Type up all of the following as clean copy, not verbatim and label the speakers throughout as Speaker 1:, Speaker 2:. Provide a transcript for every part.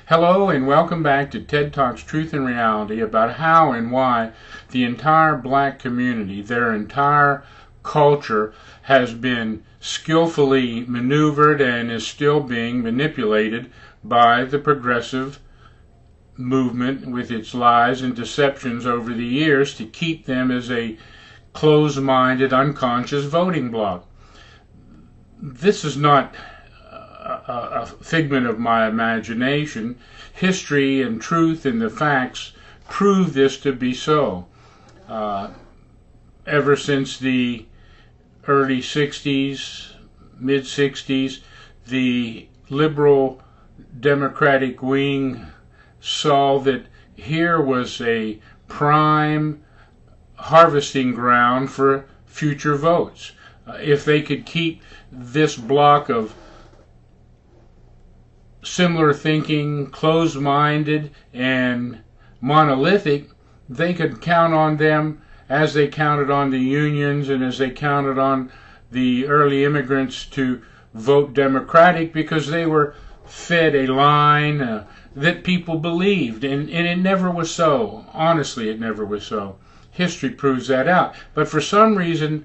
Speaker 1: Hello and welcome back to TED Talks Truth and Reality about how and why the entire black community, their entire culture, has been skillfully maneuvered and is still being manipulated by the progressive movement with its lies and deceptions over the years to keep them as a closed-minded, unconscious voting bloc. This is not a figment of my imagination. History and truth and the facts prove this to be so. Ever since the early 60s, mid-60s, the liberal Democratic wing saw that here was a prime harvesting ground for future votes. If they could keep this block of similar thinking, closed-minded, and monolithic, they could count on them as they counted on the unions and as they counted on the early immigrants to vote Democratic, because they were fed a line that people believed, and it never was so. Honestly, it never was so. History proves that out. But for some reason,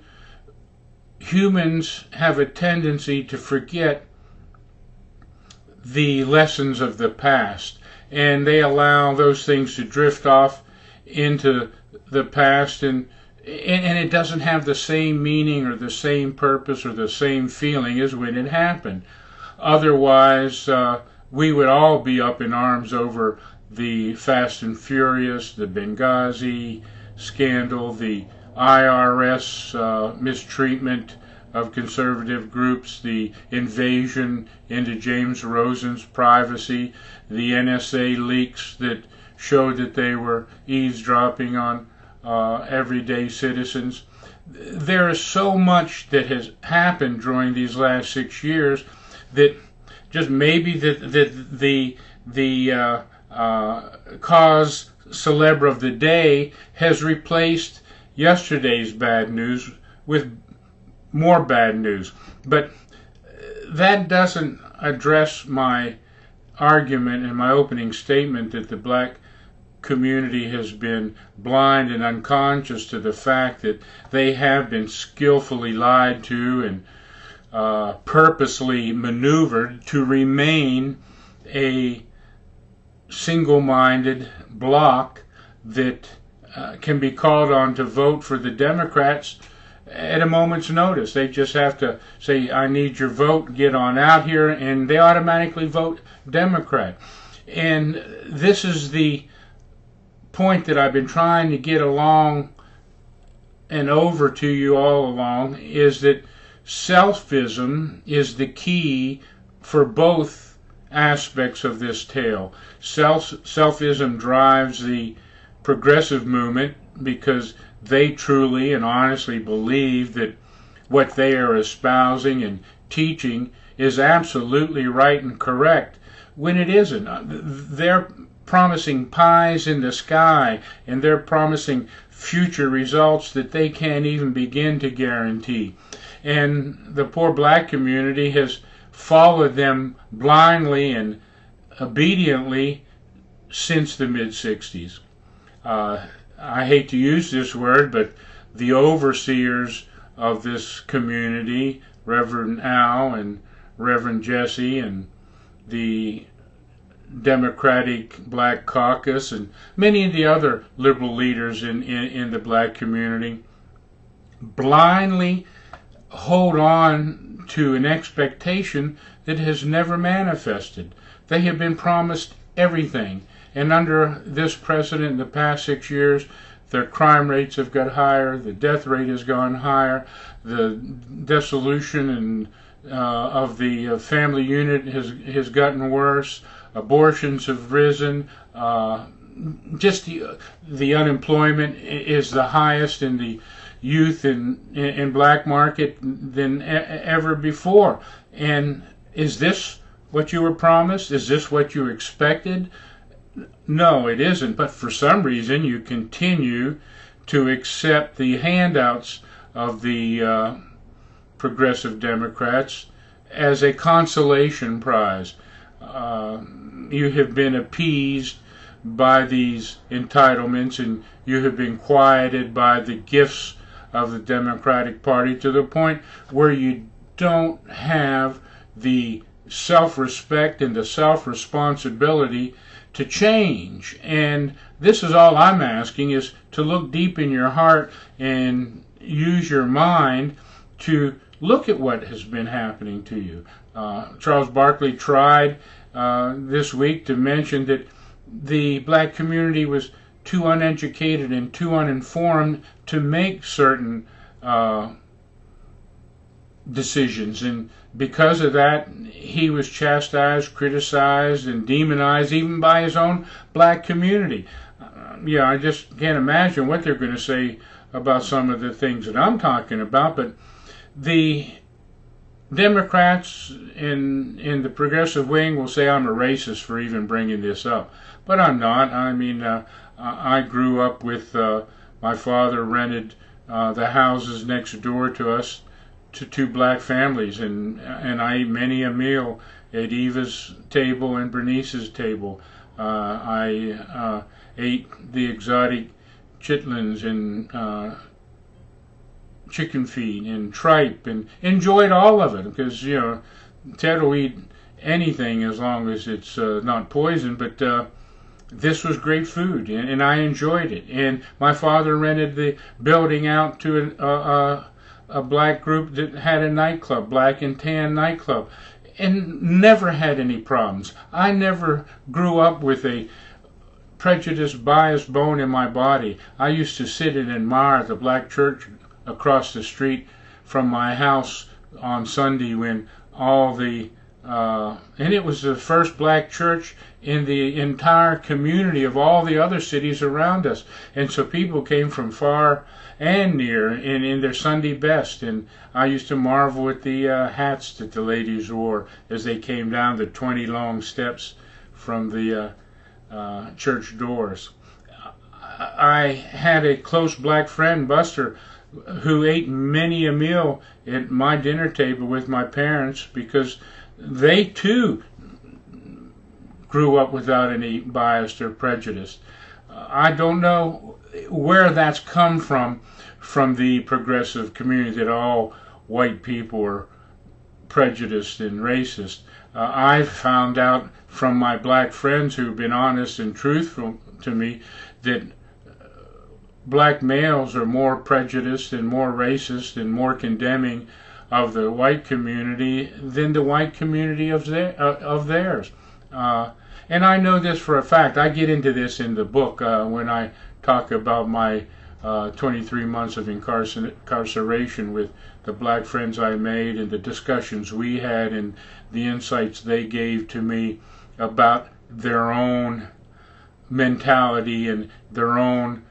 Speaker 1: humans have a tendency to forget the lessons of the past, and they allow those things to drift off into the past, and it doesn't have the same meaning or the same purpose or the same feeling as when it happened. Otherwise, we would all be up in arms over the Fast and Furious, the Benghazi scandal, the IRS mistreatment of conservative groups, the invasion into James Rosen's privacy, the NSA leaks that showed that they were eavesdropping on everyday citizens. There is so much that has happened during these last 6 years that just maybe the cause célèbre of the day has replaced yesterday's bad news with more bad news. But that doesn't address my argument in my opening statement that the black community has been blind and unconscious to the fact that they have been skillfully lied to and purposely maneuvered to remain a single-minded bloc that can be called on to vote for the Democrats at a moment's notice. They just have to say, I need your vote, get on out here, and they automatically vote Democrat. And this is the point that I've been trying to get along and over to you all along, is that selfism is the key for both aspects of this tale. Selfism drives the progressive movement because they truly and honestly believe that what they are espousing and teaching is absolutely right and correct, when it isn't. They're promising pies in the sky, and they're promising future results that they can't even begin to guarantee. And the poor black community has followed them blindly and obediently since the mid-60s. I hate to use this word, but the overseers of this community, Reverend Al and Reverend Jesse, and the Democratic Black Caucus, and many of the other liberal leaders in the black community, blindly hold on to an expectation that has never manifested. They have been promised everything. And under this president in the past 6 years, their crime rates have got higher, the death rate has gone higher, the dissolution and of the family unit has gotten worse, abortions have risen, just the unemployment is the highest in the youth in black market than ever before. And is this what you were promised? Is this what you expected? No, it isn't. But for some reason, you continue to accept the handouts of the progressive Democrats as a consolation prize. you have been appeased by these entitlements, and you have been quieted by the gifts of the Democratic Party to the point where you don't have the self-respect and the self-responsibility to change. And this is all I'm asking, is to look deep in your heart and use your mind to look at what has been happening to you. Charles Barkley tried this week to mention that the black community was too uneducated and too uninformed to make certain decisions, and because of that he was chastised, criticized, and demonized even by his own black community. Yeah, I just can't imagine what they're going to say about some of the things that I'm talking about. But the Democrats in the progressive wing will say I'm a racist for even bringing this up, but I'm not. I mean, I grew up with my father rented the houses next door to us to two black families, and I ate many a meal at Eva's table and Bernice's table. I ate the exotic chitlins and chicken feet and tripe, and enjoyed all of it, because, you know, Ted will eat anything as long as it's not poison. But this was great food, and I enjoyed it. And my father rented the building out to a black group that had a nightclub, Black and Tan nightclub, and never had any problems. I never grew up with a prejudice, bias bone in my body. I used to sit and admire the black church across the street from my house on Sunday, when all the and it was the first black church in the entire community of all the other cities around us, and so people came from far and near in their Sunday best, and I used to marvel at the hats that the ladies wore as they came down the 20 long steps from the church doors. I had a close black friend, Buster, who ate many a meal at my dinner table with my parents, because they too grew up without any bias or prejudice. I don't know where that's come from the progressive community, that all white people are prejudiced and racist. I've found out from my black friends who've been honest and truthful to me that black males are more prejudiced and more racist and more condemning of the white community than the white community of theirs. And I know this for a fact. I get into this in the book when I talk about my 23 months of incarceration with the black friends I made, and the discussions we had, and the insights they gave to me about their own mentality and their own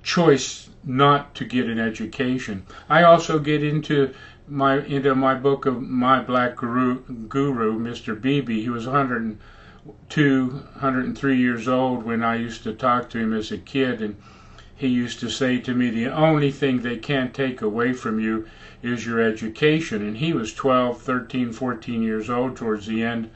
Speaker 1: choice not to get an education. I also get into my book of my black guru, Mr. Beebe. He was 102, 103 years old when I used to talk to him as a kid, and he used to say to me, the only thing they can't take away from you is your education. And he was 12, 13, 14 years old towards the end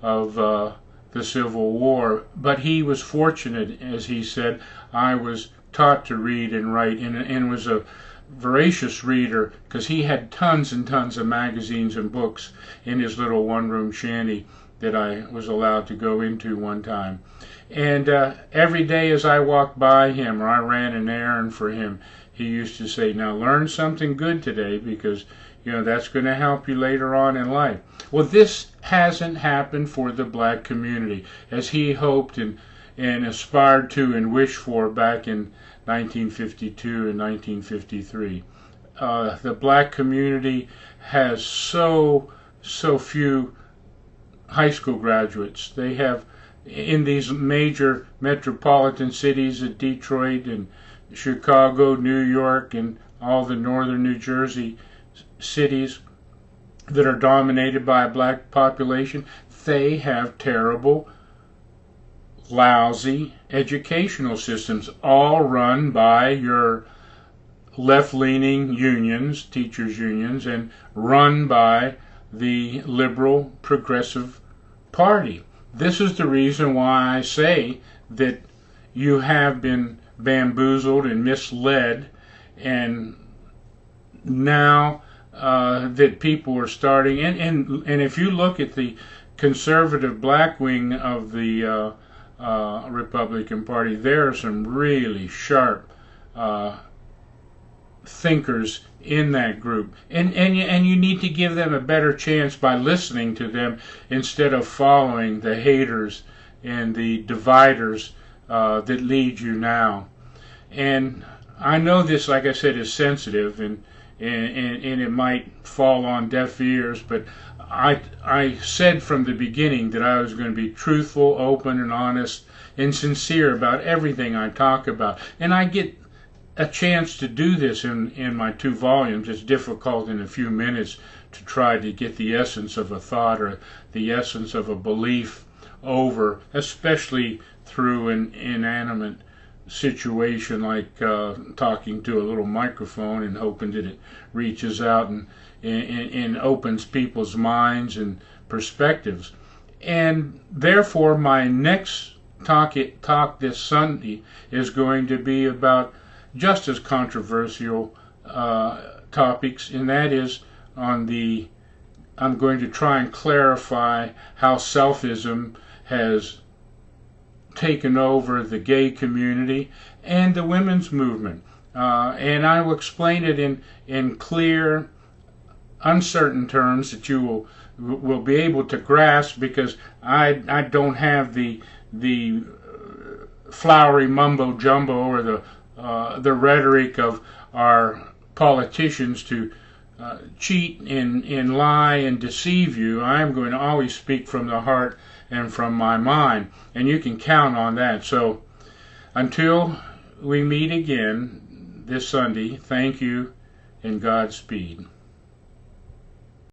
Speaker 1: of the Civil War. But he was fortunate, as he said. I was taught to read and write, and was a voracious reader, because he had tons and tons of magazines and books in his little one-room shanty that I was allowed to go into one time. And every day as I walked by him, or I ran an errand for him, he used to say, now learn something good today, because that's going to help you later on in life. Well, this hasn't happened for the black community as he hoped and aspired to and wished for back in 1952 and 1953. The black community has so few high school graduates. They have, in these major metropolitan cities of Detroit and Chicago, New York, and all the northern New Jersey cities that are dominated by a black population, they have terrible, lousy educational systems, all run by your left-leaning unions, teachers' unions, and run by the liberal progressive party. this is the reason why I say that you have been bamboozled and misled, and now that people are starting, and if you look at the conservative black wing of the Republican Party, there are some really sharp thinkers in that group, and you need to give them a better chance by listening to them instead of following the haters and the dividers that lead you now. And I know this, like I said, is sensitive, and it might fall on deaf ears, but I said from the beginning that I was going to be truthful, open, and honest, and sincere about everything I talk about. And I get a chance to do this in my 2 volumes. It's difficult in a few minutes to try to get the essence of a thought or the essence of a belief over, especially through an inanimate situation like talking to a little microphone and hoping that it reaches out and opens people's minds and perspectives. And therefore my next talk this Sunday is going to be about just as controversial topics, and that is I'm going to try and clarify how selfism has taken over the gay community and the women's movement, and I will explain it in clear, uncertain terms that you will be able to grasp, because I don't have the flowery mumbo jumbo or the rhetoric of our politicians to cheat and lie and deceive you. I am going to always speak from the heart and from my mind, and you can count on that. So until we meet again this Sunday, thank you and Godspeed.